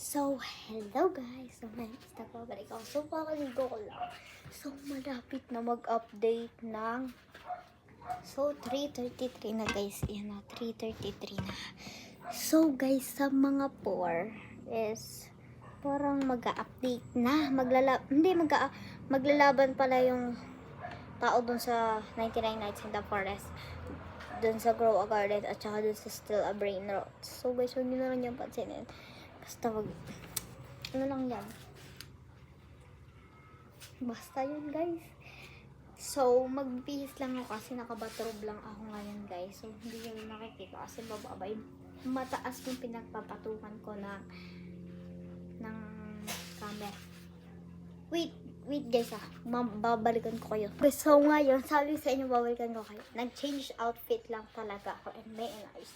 So, hello guys. So, ngayon, nagbabalik ako. So, pakaligo ko lang. So, malapit na mag-update ng... So, 3:33 na guys. Yan na, 3:33 na. So, guys, sa mga poor is parang mag-update na. Maglalaban pala yung tao dun sa 99 Nights in the Forest. Dun sa Grow a Garden at saka dun sa Still a Brain Rot. So, guys, huwag nyo na rin yung pansinin. Basta ano lang yan. Basta yun, guys. So, magbihis lang ako kasi nakabatrob lang ako ngayon, guys. So, hindi nyo makikita kasi bababay. Mataas yung pinagpapatukan ko ng camera. Wait guys babalikan ko kayo. So, ngayon, sabi sa inyo, babalikan ko kayo. Nag-change outfit lang talaga ako and may inayos.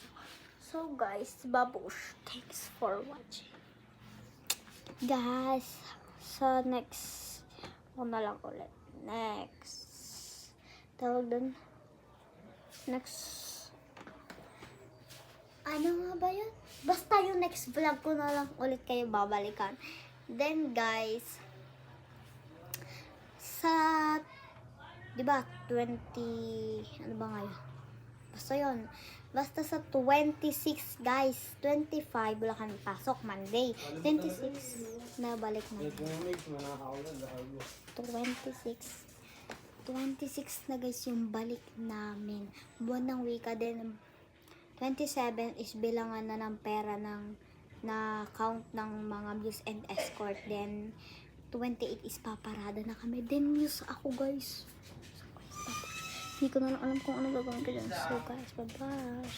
So, guys, babush. Thanks for watching. Guys, sa next, na lang ulit. Next. Tawag dun. Next. Ano nga ba yun? Basta yung next vlog ko na lang ulit kayo babalikan. Then, guys, sa, diba, 20, ano ba ngayon? Basta yun. Basta sa 26, guys. 25, wala kami pasok. Monday. 26, nabalik na. 26 na guys yung balik namin. Buwan ng wika din. 27 is bilangan na ng pera na count ng mga views and escort. Then, 28 is paparada na kami. Then, news ako guys. So, guys, hindi ko na alam kung ano gagawin ko dyan. So, guys, bye-bye.